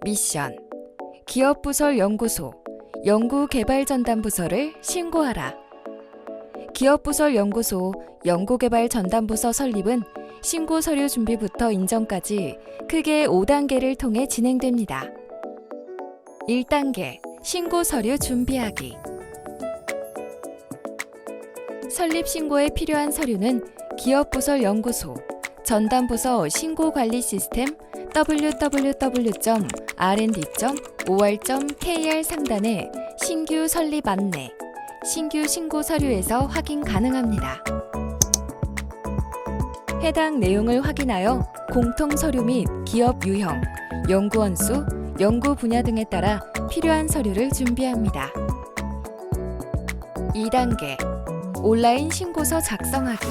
미션. 기업부설 연구소, 연구개발전담부서를 신고하라. 기업부설연구소, 연구개발전담부서 설립은 신고 서류 준비부터 인정까지 크게 5단계를 통해 진행됩니다. 1단계, 신고 서류 준비하기. 설립 신고에 필요한 서류는 기업부설연구소, 전담부서 신고관리 시스템 www.rnd.or.kr 상단에 신규 설립 안내, 신규 신고 서류에서 확인 가능합니다. 해당 내용을 확인하여 공통 서류 및 기업 유형, 연구원 수, 연구 분야 등에 따라 필요한 서류를 준비합니다. 2단계, 온라인 신고서 작성하기.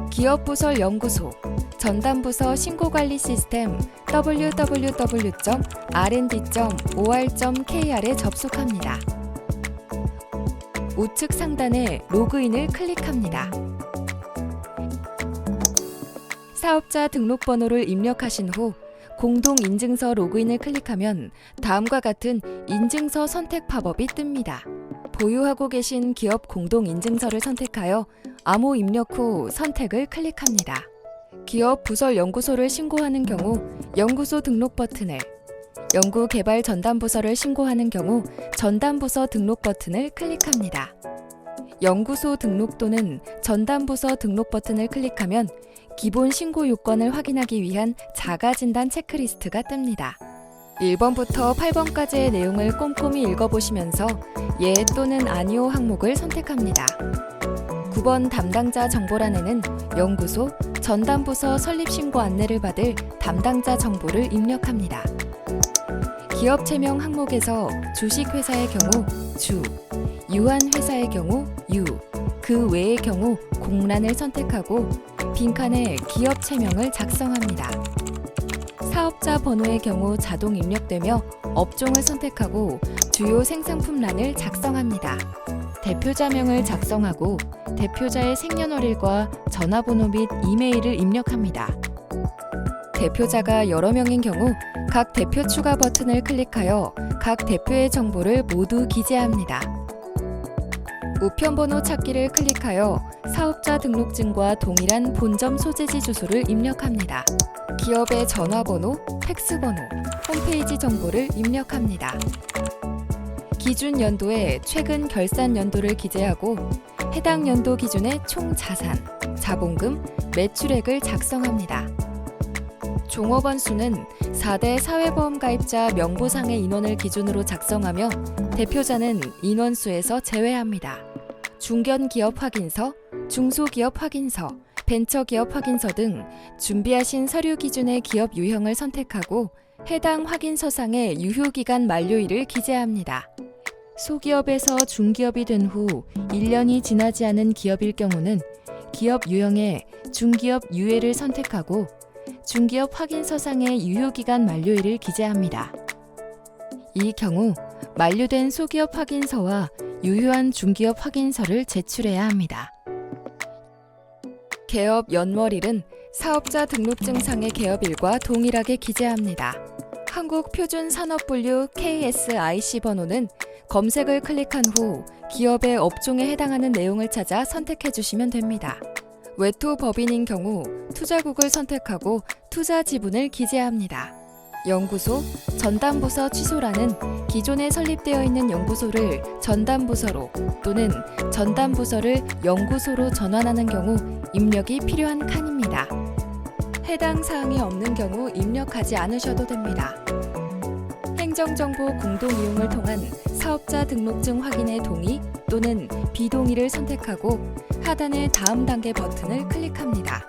기업부설연구소, 전담부서 신고관리 시스템 www.rnd.or.kr에 접속합니다. 우측 상단에 로그인을 클릭합니다. 사업자 등록번호를 입력하신 후 공동인증서 로그인을 클릭하면 다음과 같은 인증서 선택 팝업이 뜹니다. 보유하고 계신 기업 공동인증서를 선택하여 암호 입력 후 선택을 클릭합니다. 기업 부설연구소를 신고하는 경우 연구소 등록 버튼을, 연구개발전담부서를 신고하는 경우 전담부서 등록 버튼을 클릭합니다. 연구소 등록 또는 전담부서 등록 버튼을 클릭하면 기본 신고 요건을 확인하기 위한 자가진단 체크리스트가 뜹니다. 1번부터 8번까지의 내용을 꼼꼼히 읽어보시면서 예 또는 아니오 항목을 선택합니다. 9번 담당자 정보란에는 연구소, 전담부서 설립신고 안내를 받을 담당자 정보를 입력합니다. 기업체명 항목에서 주식회사의 경우 주, 유한회사의 경우 유, 그 외의 경우 공란을 선택하고 빈칸에 기업체명을 작성합니다. 사업자 번호의 경우 자동 입력되며 업종을 선택하고 주요 생산품란을 작성합니다. 대표자명을 작성하고 대표자의 생년월일과 전화번호 및 이메일을 입력합니다. 대표자가 여러 명인 경우 각 대표 추가 버튼을 클릭하여 각 대표의 정보를 모두 기재합니다. 우편번호 찾기를 클릭하여 사업자 등록증과 동일한 본점 소재지 주소를 입력합니다. 기업의 전화번호, 팩스번호, 홈페이지 정보를 입력합니다. 기준 연도에 최근 결산 연도를 기재하고 해당 연도 기준의 총 자산, 자본금, 매출액을 작성합니다. 종업원 수는 4대 사회보험가입자 명부상의 인원을 기준으로 작성하며 대표자는 인원수에서 제외합니다. 중견기업 확인서, 중소기업 확인서, 벤처기업 확인서 등 준비하신 서류 기준의 기업 유형을 선택하고 해당 확인서상의 유효기간 만료일을 기재합니다. 소기업에서 중기업이 된 후 1년이 지나지 않은 기업일 경우는 기업 유형에 중기업 유예를 선택하고 중기업 확인서상의 유효기간 만료일을 기재합니다. 이 경우 만료된 소기업 확인서와 유효한 중기업 확인서를 제출해야 합니다. 개업 연월일은 사업자 등록증상의 개업일과 동일하게 기재합니다. 한국표준산업분류 KSIC 번호는 검색을 클릭한 후 기업의 업종에 해당하는 내용을 찾아 선택해 주시면 됩니다. 외토 법인인 경우 투자국을 선택하고 투자 지분을 기재합니다. 연구소, 전담부서 취소란은 기존에 설립되어 있는 연구소를 전담부서로 또는 전담부서를 연구소로 전환하는 경우 입력이 필요한 칸입니다. 해당 사항이 없는 경우 입력하지 않으셔도 됩니다. 행정정보 공동이용을 통한 사업자 등록증 확인의 동의 또는 비동의를 선택하고 하단의 다음 단계 버튼을 클릭합니다.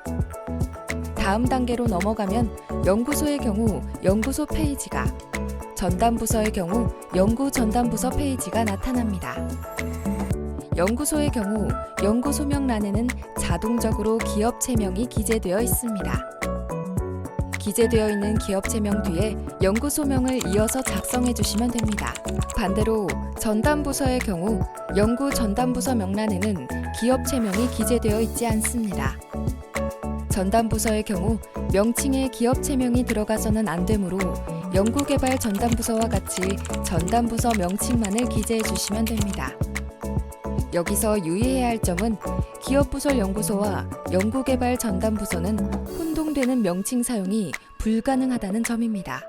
다음 단계로 넘어가면 연구소의 경우 연구소 페이지가, 전담부서의 경우 연구 전담부서 페이지가 나타납니다. 연구소의 경우 연구소명란에는 자동적으로 기업체명이 기재되어 있습니다. 기재되어 있는 기업체명 뒤에 연구소명을 이어서 작성해 주시면 됩니다. 반대로 전담부서의 경우 연구 전담부서 명란에는 기업체명이 기재되어 있지 않습니다. 전담부서의 경우 명칭에 기업체명이 들어가서는 안 되므로 연구개발 전담부서와 같이 전담부서 명칭만을 기재해 주시면 됩니다. 여기서 유의해야 할 점은 기업부설 연구소와 연구개발 전담부서는 혼동되는 명칭 사용이 불가능하다는 점입니다.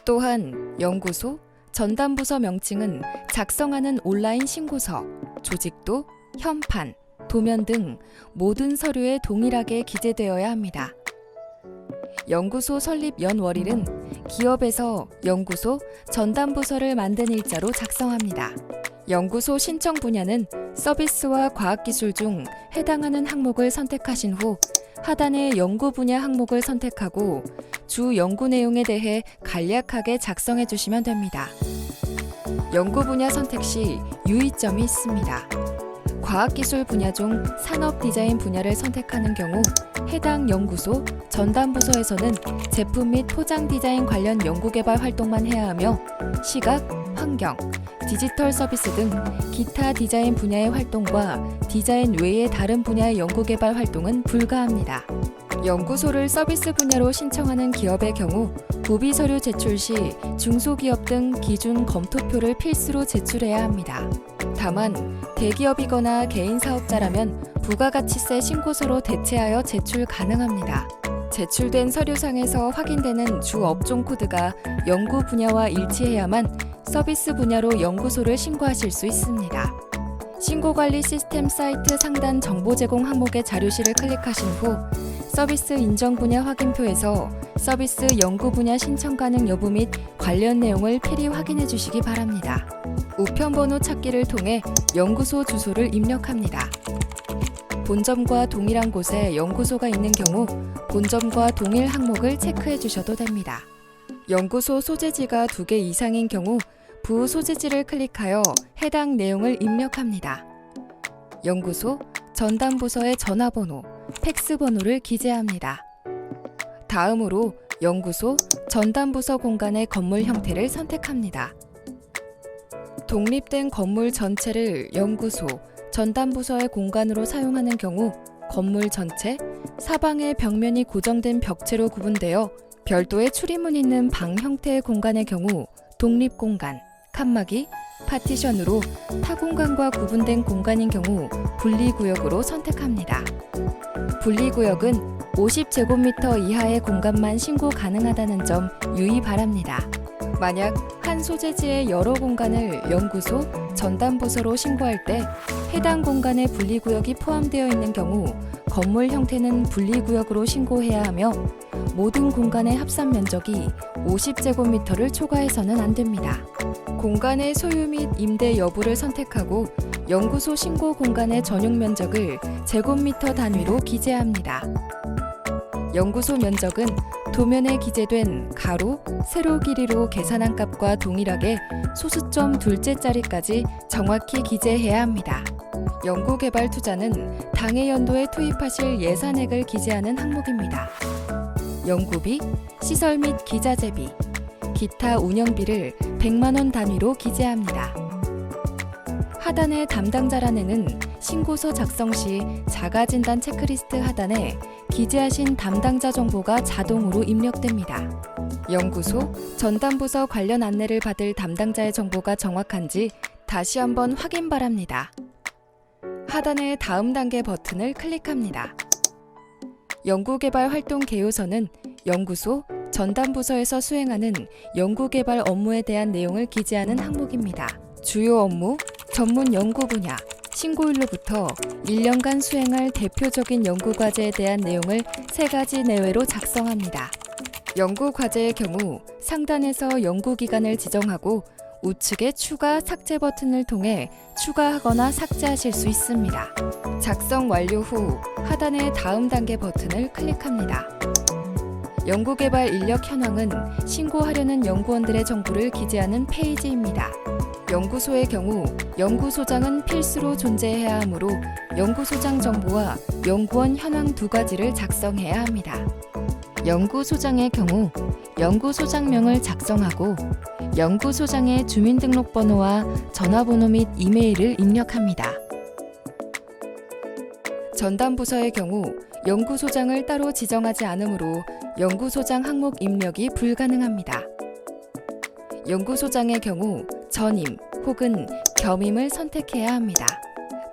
또한 연구소, 전담부서 명칭은 작성하는 온라인 신고서, 조직도, 현판, 도면 등 모든 서류에 동일하게 기재되어야 합니다. 연구소 설립 연월일은 기업에서 연구소, 전담부서를 만든 일자로 작성합니다. 연구소 신청 분야는 서비스와 과학기술 중 해당하는 항목을 선택하신 후 하단의 연구 분야 항목을 선택하고 주 연구 내용에 대해 간략하게 작성해 주시면 됩니다. 연구 분야 선택 시 유의점이 있습니다. 과학기술 분야 중 산업 디자인 분야를 선택하는 경우 해당 연구소, 전담부서에서는 제품 및 포장 디자인 관련 연구개발 활동만 해야 하며 시각, 환경, 디지털 서비스 등 기타 디자인 분야의 활동과 디자인 외의 다른 분야의 연구개발 활동은 불가합니다. 연구소를 서비스 분야로 신청하는 기업의 경우 구비 서류 제출 시 중소기업 등 기준 검토표를 필수로 제출해야 합니다. 다만 대기업이거나 개인 사업자라면 부가가치세 신고서로 대체하여 제출 가능합니다. 제출된 서류상에서 확인되는 주 업종 코드가 연구 분야와 일치해야만 서비스 분야로 연구소를 신고하실 수 있습니다. 신고관리 시스템 사이트 상단 정보 제공 항목의 자료실을 클릭하신 후 서비스 인정 분야 확인표에서 서비스 연구 분야 신청 가능 여부 및 관련 내용을 필히 확인해 주시기 바랍니다. 우편번호 찾기를 통해 연구소 주소를 입력합니다. 본점과 동일한 곳에 연구소가 있는 경우 본점과 동일 항목을 체크해 주셔도 됩니다. 연구소 소재지가 2개 이상인 경우 부 소재지를 클릭하여 해당 내용을 입력합니다. 연구소, 전담부서의 전화번호, 팩스번호를 기재합니다. 다음으로 연구소, 전담부서 공간의 건물 형태를 선택합니다. 독립된 건물 전체를 연구소, 전담부서의 공간으로 사용하는 경우 건물 전체, 사방의 벽면이 고정된 벽체로 구분되어 별도의 출입문 있는 방 형태의 공간의 경우 독립공간, 칸막이, 파티션으로 타 공간과 구분된 공간인 경우 분리구역으로 선택합니다. 분리구역은 50제곱미터 이하의 공간만 신고 가능하다는 점 유의 바랍니다. 만약 한 소재지의 여러 공간을 연구소, 전담부서로 신고할 때 해당 공간에 분리구역이 포함되어 있는 경우 건물 형태는 분리구역으로 신고해야 하며 모든 공간의 합산 면적이 50제곱미터를 초과해서는 안 됩니다. 공간의 소유 및 임대 여부를 선택하고 연구소 신고 공간의 전용 면적을 제곱미터 단위로 기재합니다. 연구소 면적은 도면에 기재된 가로, 세로 길이로 계산한 값과 동일하게 소수점 둘째 자리까지 정확히 기재해야 합니다. 연구개발 투자는 당해 연도에 투입하실 예산액을 기재하는 항목입니다. 연구비, 시설 및 기자재비, 기타 운영비를 100만 원 단위로 기재합니다. 하단의 담당자란에는 신고서 작성 시 자가진단 체크리스트 하단에 기재하신 담당자 정보가 자동으로 입력됩니다. 연구소, 전담부서 관련 안내를 받을 담당자의 정보가 정확한지 다시 한번 확인 바랍니다. 하단의 다음 단계 버튼을 클릭합니다. 연구개발 활동 개요서는 연구소, 전담부서에서 수행하는 연구개발 업무에 대한 내용을 기재하는 항목입니다. 주요 업무, 전문 연구 분야, 신고일로부터 1년간 수행할 대표적인 연구과제에 대한 내용을 3가지 내외로 작성합니다. 연구과제의 경우 상단에서 연구기간을 지정하고 우측의 추가, 삭제 버튼을 통해 추가하거나 삭제하실 수 있습니다. 작성 완료 후 하단의 다음 단계 버튼을 클릭합니다. 연구개발 인력 현황은 신고하려는 연구원들의 정보를 기재하는 페이지입니다. 연구소의 경우 연구소장은 필수로 존재해야 하므로 연구소장 정보와 연구원 현황 2가지를 작성해야 합니다. 연구소장의 경우 연구소장명을 작성하고 연구소장의 주민등록번호와 전화번호 및 이메일을 입력합니다. 전담부서의 경우 연구소장을 따로 지정하지 않으므로 연구소장 항목 입력이 불가능합니다. 연구소장의 경우 전임 혹은 겸임을 선택해야 합니다.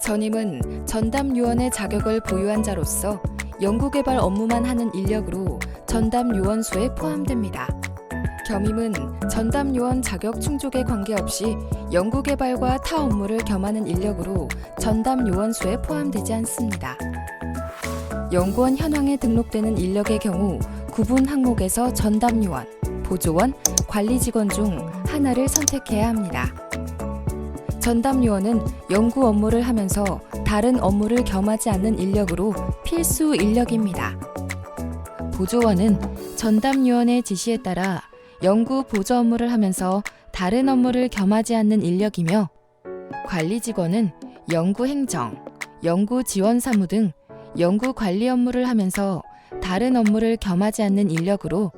전임은 전담요원의 자격을 보유한 자로서 연구개발 업무만 하는 인력으로 전담요원 수에 포함됩니다. 겸임은 전담요원 자격 충족에 관계없이 연구개발과 타 업무를 겸하는 인력으로 전담요원 수에 포함되지 않습니다. 연구원 현황에 등록되는 인력의 경우 구분 항목에서 전담요원, 보조원, 관리직원 중 하나를 선택해야 합니다. 전담요원은 연구 업무를 하면서 다른 업무를 겸하지 않는 인력으로 필수 인력입니다. 보조원은 전담요원의 지시에 따라 연구 보조 업무를 하면서 다른 업무를 겸하지 않는 인력이며, 관리직원은 연구행정, 연구지원사무 등 연구관리 업무를 하면서 다른 업무를 겸하지 않는 인력으로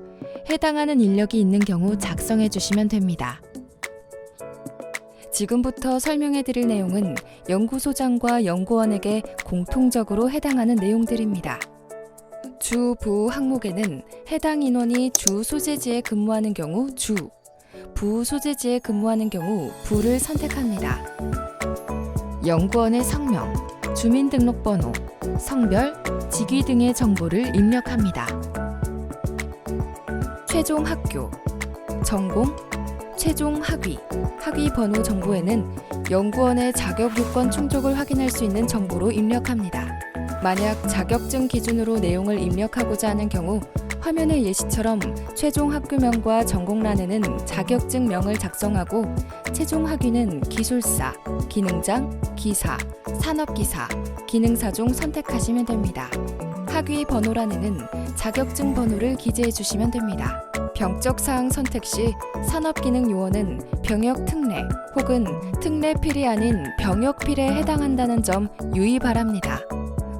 해당하는 인력이 있는 경우 작성해 주시면 됩니다. 지금부터 설명해 드릴 내용은 연구소장과 연구원에게 공통적으로 해당하는 내용들입니다. 주, 부 항목에는 해당 인원이 주 소재지에 근무하는 경우 주, 부 소재지에 근무하는 경우 부를 선택합니다. 연구원의 성명, 주민등록번호, 성별, 직위 등의 정보를 입력합니다. 최종 학교, 전공, 최종 학위, 학위 번호 정보에는 연구원의 자격 요건 충족을 확인할 수 있는 정보로 입력합니다. 만약 자격증 기준으로 내용을 입력하고자 하는 경우 화면의 예시처럼 최종 학교명과 전공란에는 자격증명을 작성하고 최종 학위는 기술사, 기능장, 기사, 산업기사, 기능사 중 선택하시면 됩니다. 학위 번호란에는 자격증 번호를 기재해 주시면 됩니다. 병적 사항 선택 시 산업기능요원은 병역 특례 혹은 특례필이 아닌 병역필에 해당한다는 점 유의 바랍니다.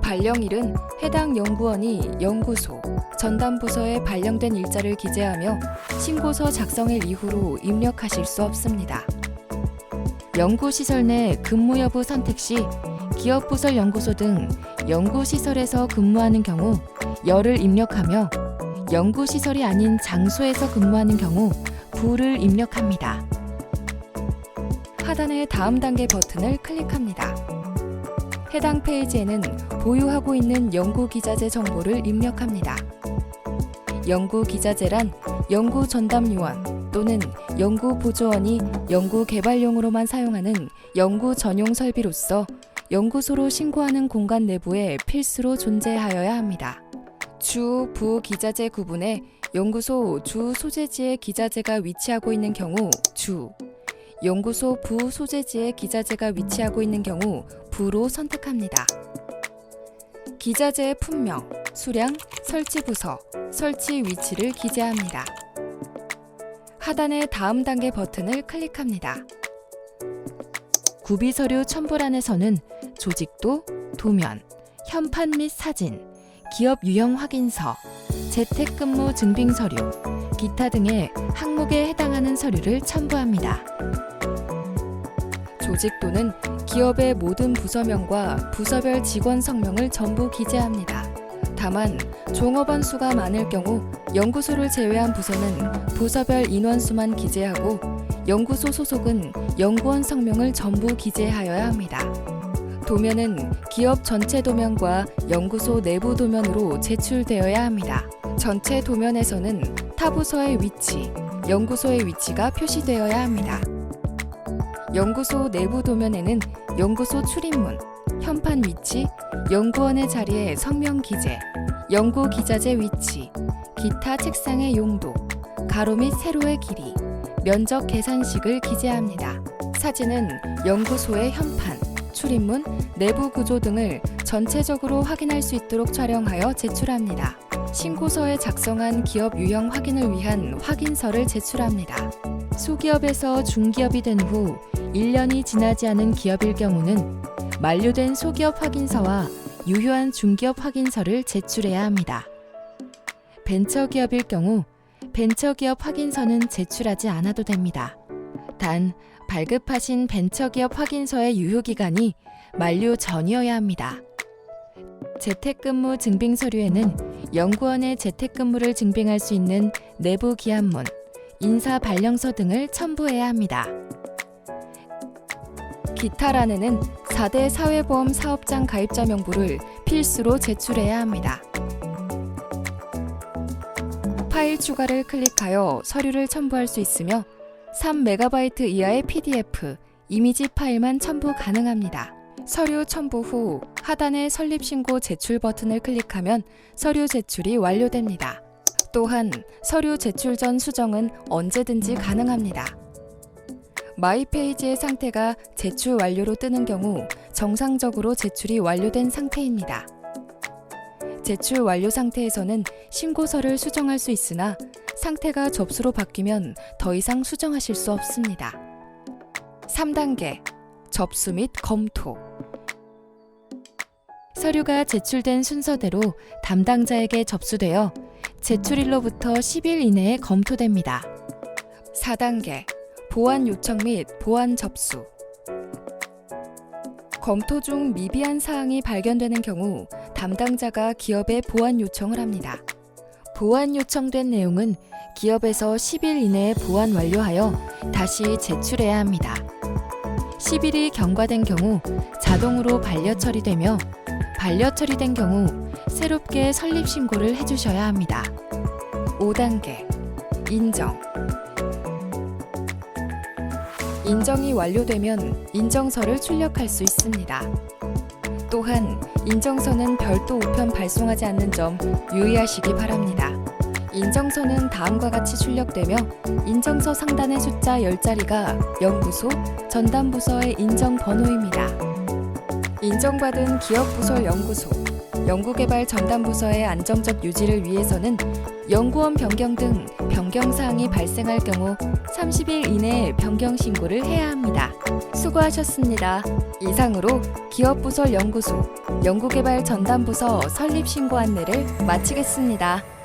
발령일은 해당 연구원이 연구소, 전담부서에 발령된 일자를 기재하며 신고서 작성일 이후로 입력하실 수 없습니다. 연구시설 내 근무 여부 선택 시 기업부설 연구소 등 연구시설에서 근무하는 경우 열을 입력하며 연구시설이 아닌 장소에서 근무하는 경우 부를 입력합니다. 하단의 다음 단계 버튼을 클릭합니다. 해당 페이지에는 보유하고 있는 연구기자재 정보를 입력합니다. 연구기자재란 연구전담요원 또는 연구보조원이 연구개발용으로만 사용하는 연구 전용 설비로서 연구소로 신고하는 공간 내부에 필수로 존재하여야 합니다. 주, 부 기자재 구분에 연구소 주 소재지에 기자재가 위치하고 있는 경우 주, 연구소 부 소재지에 기자재가 위치하고 있는 경우 부로 선택합니다. 기자재의 품명, 수량, 설치 부서, 설치 위치를 기재합니다. 하단의 다음 단계 버튼을 클릭합니다. 구비서류 첨부란에서는 조직도, 도면, 현판 및 사진, 기업 유형 확인서, 재택근무 증빙 서류, 기타 등의 항목에 해당하는 서류를 첨부합니다. 조직도는 기업의 모든 부서명과 부서별 직원 성명을 전부 기재합니다. 다만 종업원 수가 많을 경우 연구소를 제외한 부서는 부서별 인원수만 기재하고 연구소 소속은 연구원 성명을 전부 기재하여야 합니다. 도면은 기업 전체 도면과 연구소 내부 도면으로 제출되어야 합니다. 전체 도면에서는 타 부서의 위치, 연구소의 위치가 표시되어야 합니다. 연구소 내부 도면에는 연구소 출입문, 현판 위치, 연구원의 자리에 성명 기재, 연구 기자재 위치, 기타 책상의 용도, 가로 및 세로의 길이, 면적 계산식을 기재합니다. 사진은 연구소의 현판, 출입문, 내부 구조 등을 전체적으로 확인할 수 있도록 촬영하여 제출합니다. 신고서에 작성한 기업 유형 확인을 위한 확인서를 제출합니다. 소기업에서 중기업이 된 후 1년이 지나지 않은 기업일 경우는 만료된 소기업 확인서와 유효한 중기업 확인서를 제출해야 합니다. 벤처기업일 경우 벤처기업 확인서는 제출하지 않아도 됩니다. 단 발급하신 벤처기업 확인서의 유효기간이 만료 전이어야 합니다. 재택근무 증빙 서류에는 연구원의 재택근무를 증빙할 수 있는 내부 기한문, 인사 발령서 등을 첨부해야 합니다. 기타란에는 4대 사회보험 사업장 가입자 명부를 필수로 제출해야 합니다. 파일 추가를 클릭하여 서류를 첨부할 수 있으며 3MB 이하의 PDF, 이미지 파일만 첨부 가능합니다. 서류 첨부 후 하단의 설립신고 제출 버튼을 클릭하면 서류 제출이 완료됩니다. 또한 서류 제출 전 수정은 언제든지 가능합니다. 마이 페이지의 상태가 제출 완료로 뜨는 경우 정상적으로 제출이 완료된 상태입니다. 제출 완료 상태에서는 신고서를 수정할 수 있으나 상태가 접수로 바뀌면 더 이상 수정하실 수 없습니다. 3단계 접수 및 검토. 서류가 제출된 순서대로 담당자에게 접수되어 제출일로부터 10일 이내에 검토됩니다. 4단계 보완 요청 및 보완 접수. 검토 중 미비한 사항이 발견되는 경우 담당자가 기업에 보완 요청을 합니다. 보완 요청된 내용은 기업에서 10일 이내에 보완 완료하여 다시 제출해야 합니다. 10일이 경과된 경우 자동으로 반려 처리되며 반려 처리된 경우 새롭게 설립 신고를 해주셔야 합니다. 5단계 인정. 인정이 완료되면 인정서를 출력할 수 있습니다. 또한 인정서는 별도 우편 발송하지 않는 점 유의하시기 바랍니다. 인정서는 다음과 같이 출력되며 인정서 상단의 숫자 10자리가 연구소, 전담부서의 인정번호입니다. 인정받은 기업부설 연구소, 연구개발 전담부서의 안정적 유지를 위해서는 연구원 변경 등 변경 사항이 발생할 경우 30일 이내에 변경 신고를 해야 합니다. 수고하셨습니다. 이상으로 기업부설 연구소, 연구개발 전담부서 설립 신고 안내를 마치겠습니다.